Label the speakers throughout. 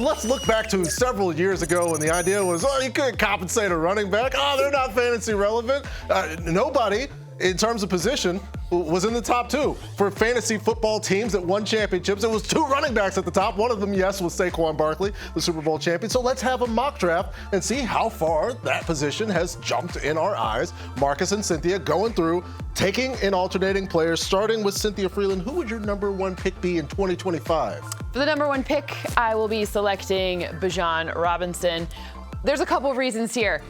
Speaker 1: let's look back to several years ago when the idea was, you couldn't compensate a running back. They're not fantasy relevant. Nobody, in terms of position, was in the top two for fantasy football teams that won championships. It was two running backs at the top. One of them, yes, was Saquon Barkley, the Super Bowl champion. So let's have a mock draft and see how far that position has jumped in our eyes. Marcus and Cynthia going through, taking and alternating players, starting with Cynthia Freeland. Who would your number one pick be in 2025?
Speaker 2: For the number one pick, I will be selecting Bijan Robinson. There's a couple of reasons here.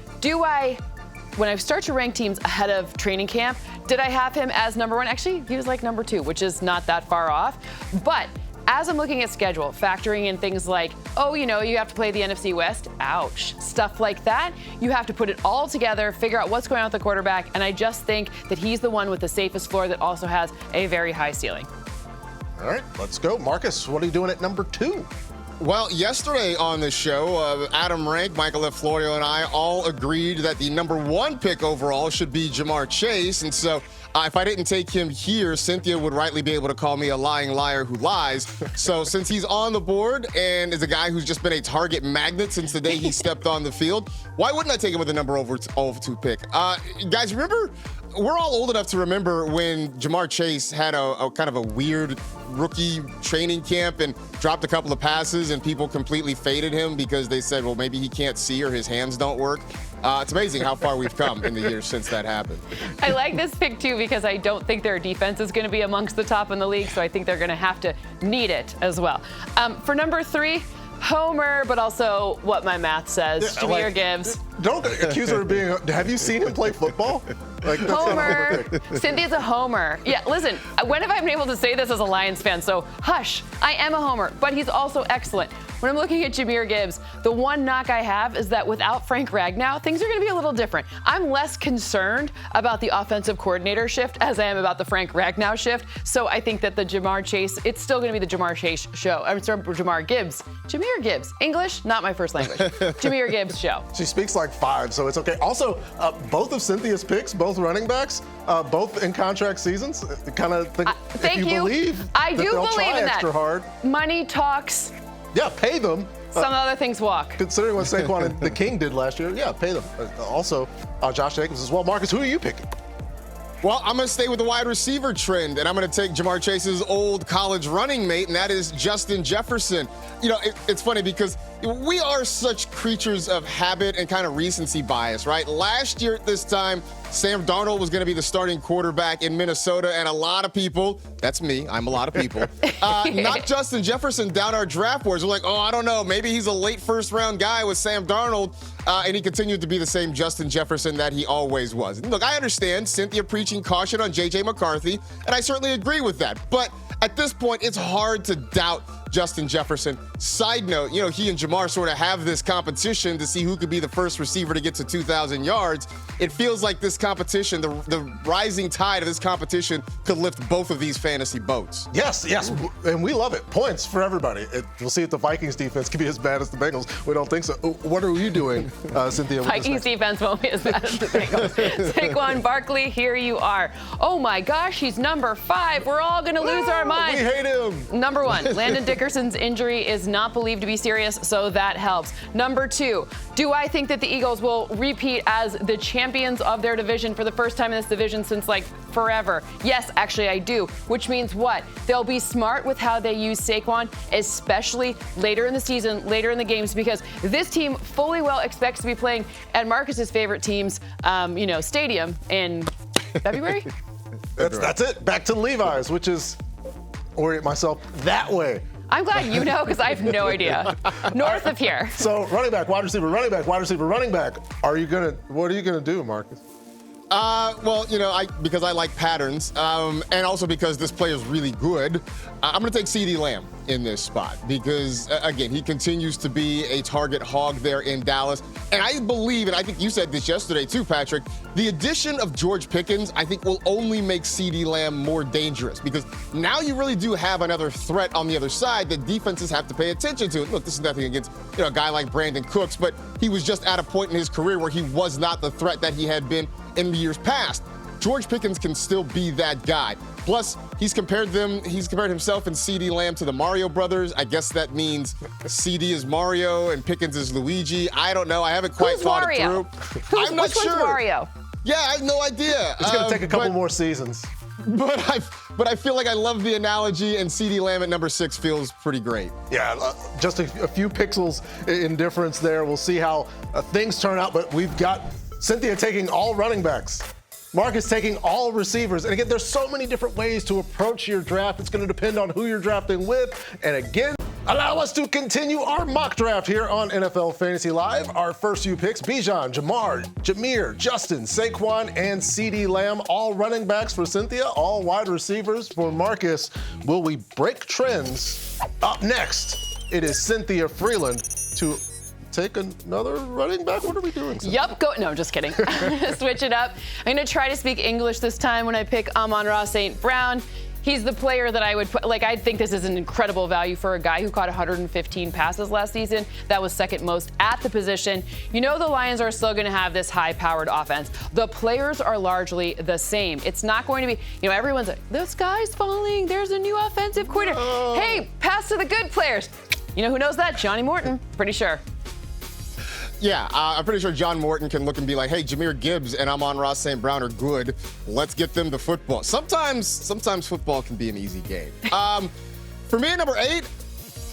Speaker 2: When I start to rank teams ahead of training camp, did I have him as number one? Actually, he was like number two, which is not that far off. But as I'm looking at schedule, factoring in things like, you have to play the NFC West, ouch, stuff like that, you have to put it all together, figure out what's going on with the quarterback, and I just think that he's the one with the safest floor that also has a very high ceiling.
Speaker 1: All right, let's go. Marcus, what are you doing at number two?
Speaker 3: Well, yesterday on the show, Adam Rank, Michael F. Florio, and I all agreed that the number one pick overall should be Jamar Chase. And so if I didn't take him here, Cynthia would rightly be able to call me a lying liar who lies. So since he's on the board and is a guy who's just been a target magnet since the day he stepped on the field, why wouldn't I take him with the number over two pick? Guys, remember, we're all old enough to remember when Jamar Chase had a kind of a weird rookie training camp and dropped a couple of passes and people completely faded him because they said, well, maybe he can't see or his hands don't work. It's amazing how far we've come in the years since that happened.
Speaker 2: I like this pick, too, because I don't think their defense is going to be amongst the top in the league, so I think they're going to have to need it as well. For number three, Homer, but also what my math says, Jahmyr Gibbs.
Speaker 1: Don't accuse her of being. Have you seen him play football?
Speaker 2: Homer. Cynthia's a homer. Yeah, listen, when have I been able to say this as a Lions fan? So hush, I am a homer, but he's also excellent. When I'm looking at Jahmyr Gibbs, the one knock I have is that without Frank Ragnow, things are going to be a little different. I'm less concerned about the offensive coordinator shift as I am about the Frank Ragnow shift. So I think that the Jamar Chase, it's still going to be the Jamar Chase show. I'm sorry, Jahmyr Gibbs. English, not my first language. Jahmyr Gibbs show.
Speaker 1: She speaks like five, so it's okay. Also, both of Cynthia's picks, both running backs, both in contract seasons. Kind of think
Speaker 2: thank you.
Speaker 1: Believe
Speaker 2: I
Speaker 1: that
Speaker 2: do
Speaker 1: they'll
Speaker 2: believe
Speaker 1: try
Speaker 2: in
Speaker 1: extra
Speaker 2: that.
Speaker 1: Hard.
Speaker 2: Money talks.
Speaker 1: Yeah, pay them.
Speaker 2: Some other things walk.
Speaker 1: Considering what Saquon and the King did last year, yeah, pay them. Also, Josh Jacobs as well. Marcus, who are you picking?
Speaker 3: Well, I'm going to stay with the wide receiver trend, and I'm going to take Jamar Chase's old college running mate, and that is Justin Jefferson. It's funny because we are such creatures of habit and kind of recency bias, right? Last year at this time, Sam Darnold was going to be the starting quarterback in Minnesota, and a lot of people, that's me, I'm a lot of people, knocked Justin Jefferson down our draft boards. We're like, I don't know, maybe he's a late first-round guy with Sam Darnold, and he continued to be the same Justin Jefferson that he always was. And look, I understand Cynthia preaching caution on J.J. McCarthy, and I certainly agree with that. But at this point, it's hard to doubt Justin Jefferson. Side note, he and Jamar sort of have this competition to see who could be the first receiver to get to 2,000 yards. It feels like this competition, the rising tide of this competition could lift both of these fantasy boats.
Speaker 1: Yes, and we love it. Points for everybody. We'll see if the Vikings defense can be as bad as the Bengals. We don't think so. What are you doing, Cynthia?
Speaker 2: Vikings defense won't be as bad as the Bengals. Saquon Barkley, here you are. Oh my gosh, he's number 5. We're all going to lose our minds.
Speaker 1: We hate him.
Speaker 2: Number 1, Landon Dickerson's injury is not believed to be serious, so that helps. Number 2, do I think that the Eagles will repeat as the champions of their division for the first time in this division since forever? Yes, actually I do, which means what? They'll be smart with how they use Saquon, especially later in the season, later in the games, because this team fully well expects to be playing at Marcus's favorite team's, stadium in February.
Speaker 1: That's it. Back to Levi's, which is orient myself that way.
Speaker 2: I'm glad you know, because I have no idea. North of here.
Speaker 1: So running back, wide receiver, running back, wide receiver, running back. What are you gonna do, Marcus?
Speaker 3: Because I like patterns, and also because this player is really good, I'm going to take CeeDee Lamb in this spot because, again, he continues to be a target hog there in Dallas. And I believe, and I think you said this yesterday too, Patrick, the addition of George Pickens, I think, will only make CeeDee Lamb more dangerous because now you really do have another threat on the other side that defenses have to pay attention to. Look, this is nothing against a guy like Brandon Cooks, but he was just at a point in his career where he was not the threat that he had been in the years past. George Pickens can still be that guy. Plus, he's compared himself and CeeDee Lamb to the Mario brothers. I guess that means CD is Mario and Pickens is Luigi. I don't know. I haven't quite thought
Speaker 2: Mario?
Speaker 3: it through. I'm not
Speaker 2: Which
Speaker 3: sure.
Speaker 2: one's Mario?
Speaker 3: Yeah, I have no idea.
Speaker 1: It's going to take a couple more seasons.
Speaker 3: But I feel like I love the analogy, and CeeDee Lamb at number 6 feels pretty great.
Speaker 1: Yeah, just a few pixels in difference there. We'll see how things turn out, but we've got Cynthia taking all running backs. Marcus taking all receivers. And again, there's so many different ways to approach your draft. It's going to depend on who you're drafting with. And again, allow us to continue our mock draft here on NFL Fantasy Live. Our first few picks, Bijan, Jamar, Jameer, Justin, Saquon, and CeeDee Lamb. All running backs for Cynthia, all wide receivers for Marcus. Will we break trends? Up next, it is Cynthia Freeland to take another running back? What are we doing?
Speaker 2: Yep, no, just kidding. Switch it up. I'm going to try to speak English this time when I pick Amon-Ra St. Brown. He's the player that I would put, I think this is an incredible value for a guy who caught 115 passes last season. That was second most at the position. You know the Lions are still going to have this high-powered offense. The players are largely the same. It's not going to be, everyone's like, the sky's falling. There's a new offensive coordinator. Oh. Hey, pass to the good players. You know who knows that? Johnny Morton, pretty sure.
Speaker 3: Yeah, I'm pretty sure John Morton can look and be like, hey, Jahmyr Gibbs and Amon-Ra St. Brown are good. Let's get them the football. Sometimes football can be an easy game. For me at number 8,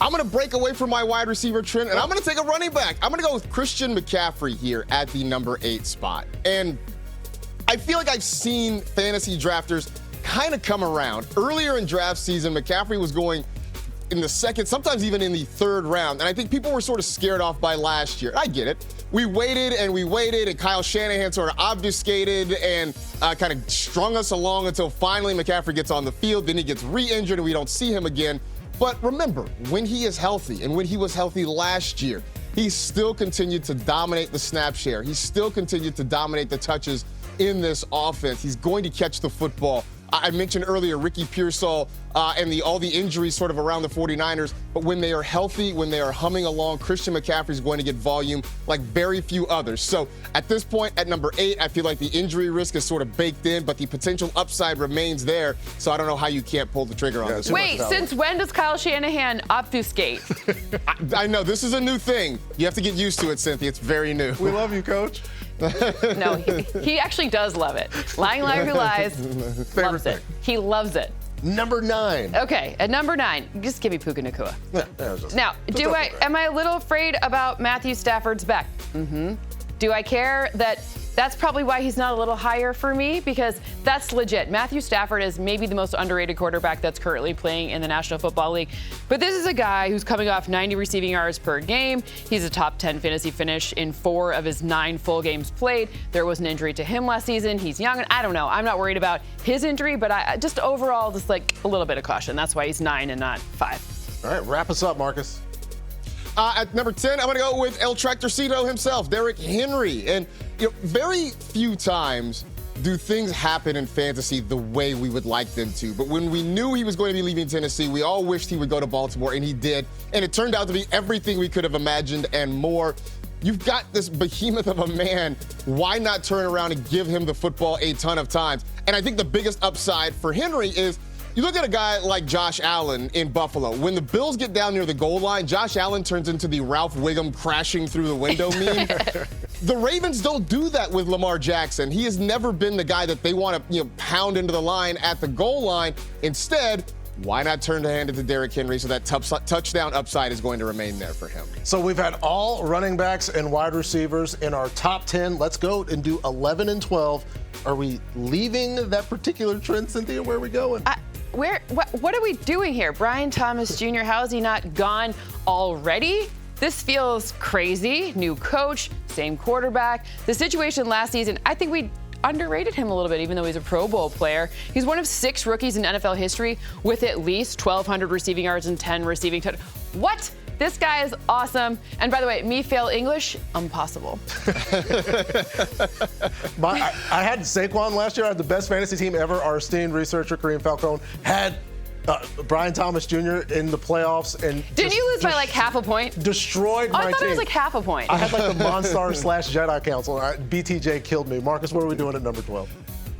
Speaker 3: I'm going to break away from my wide receiver trend, and I'm going to take a running back. I'm going to go with Christian McCaffrey here at the number 8 spot. And I feel like I've seen fantasy drafters kind of come around. Earlier in draft season, McCaffrey was going in the second, sometimes even in the third round. And I think people were sort of scared off by last year. I get it. We waited, and Kyle Shanahan sort of obfuscated and kind of strung us along until finally McCaffrey gets on the field. Then he gets re-injured, and we don't see him again. But remember, when he is healthy, and when he was healthy last year, he still continued to dominate the snap share. He still continued to dominate the touches in this offense. He's going to catch the football. I mentioned earlier Ricky Pearsall and all the injuries sort of around the 49ers. But when they are healthy, when they are humming along, Christian McCaffrey is going to get volume like very few others. So at this point, at number 8, I feel like the injury risk is sort of baked in, but the potential upside remains there. So I don't know how you can't pull the trigger on this.
Speaker 2: Wait, since when does Kyle Shanahan obfuscate?
Speaker 3: I know, this is a new thing. You have to get used to it, Cynthia. It's very new.
Speaker 1: We love you, Coach.
Speaker 2: No, he actually does love it. Lying liar who lies, loves it. He loves it.
Speaker 1: Number 9.
Speaker 2: Okay, at number 9, just give me Puka Nacua.
Speaker 1: Yeah,
Speaker 2: now, am I a little afraid about Matthew Stafford's back? Mm-hmm. Do I care that that's probably why he's not a little higher for me? Because that's legit. Matthew Stafford is maybe the most underrated quarterback that's currently playing in the National Football League. But this is a guy who's coming off 90 receiving yards per game. He's a top 10 fantasy finish in 4 of his 9 full games played. There was an injury to him last season. He's young, and I don't know. I'm not worried about his injury, but I just overall, just like a little bit of caution. That's why he's 9 and not 5.
Speaker 1: All right, wrap us up, Marcus.
Speaker 3: At number 10, I'm going to go with El Tractorcito himself, Derrick Henry. And very few times do things happen in fantasy the way we would like them to. But when we knew he was going to be leaving Tennessee, we all wished he would go to Baltimore, and he did. And it turned out to be everything we could have imagined and more. You've got this behemoth of a man. Why not turn around and give him the football a ton of times? And I think the biggest upside for Henry is you look at a guy like Josh Allen in Buffalo. When the Bills get down near the goal line, Josh Allen turns into the Ralph Wiggum crashing through the window meme. The Ravens don't do that with Lamar Jackson. He has never been the guy that they want to pound into the line at the goal line. Instead, why not turn the hand to Derrick Henry so that touchdown upside is going to remain there for him?
Speaker 1: So we've had all running backs and wide receivers in our top 10. Let's go and do 11 and 12. Are we leaving that particular trend, Cynthia? Where are we going?
Speaker 2: What are we doing here? Brian Thomas Jr., how is he not gone already? This feels crazy. New coach, same quarterback. The situation last season, I think we underrated him a little bit, even though he's a Pro Bowl player. He's one of 6 rookies in NFL history with at least 1,200 receiving yards and 10 receiving touchdowns. What? This guy is awesome. And by the way, me fail English, impossible.
Speaker 1: I had Saquon last year. I had the best fantasy team ever. Our esteemed researcher, Kareem Falcone, had Brian Thomas Jr. in the playoffs. And
Speaker 2: didn't you lose by like half a point?
Speaker 1: Destroyed my team.
Speaker 2: I thought it was like half a point.
Speaker 1: I had like the Monstar / Jedi Council. BTJ killed me. Marcus, what are we doing at number 12?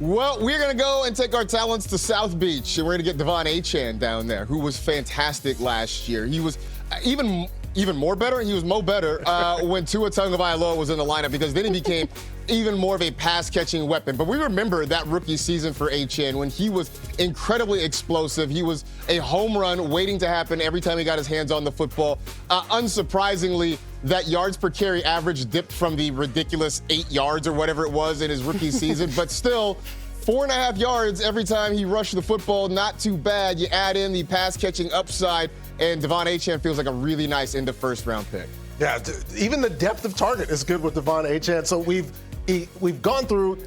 Speaker 3: Well, we're going to go and take our talents to South Beach, and we're going to get Devon Achane down there, who was fantastic last year. He was even more better. He was better when Tua Tagovailoa was in the lineup, because then he became even more of a pass-catching weapon. But we remember that rookie season for Achane when he was incredibly explosive. He was a home run waiting to happen every time he got his hands on the football. Unsurprisingly, that yards per carry average dipped from the ridiculous 8 yards or whatever it was in his rookie season, but still 4.5 yards every time he rushed the football. Not too bad. You add in the pass-catching upside, and Devon Achane feels like a really nice end of first-round pick. Yeah,
Speaker 1: even the depth of target is good with Devon Achane. So we've gone through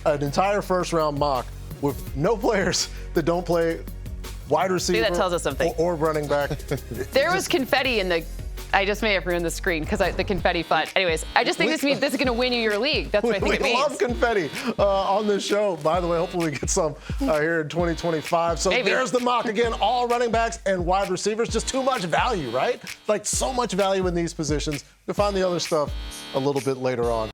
Speaker 1: an entire first-round mock with no players that don't play wide receiver.
Speaker 2: See, that tells us something.
Speaker 1: Or running back.
Speaker 2: There was confetti in the. I just may have ruined the screen because the confetti fun. Anyways, I just think this is going to win you your league. That's what I think it means.
Speaker 1: We love confetti on this show. By the way, hopefully we get some here in 2025. So
Speaker 2: Maybe.
Speaker 1: There's the mock again. All running backs and wide receivers. Just too much value, right? Like so much value in these positions. We'll find the other stuff a little bit later on.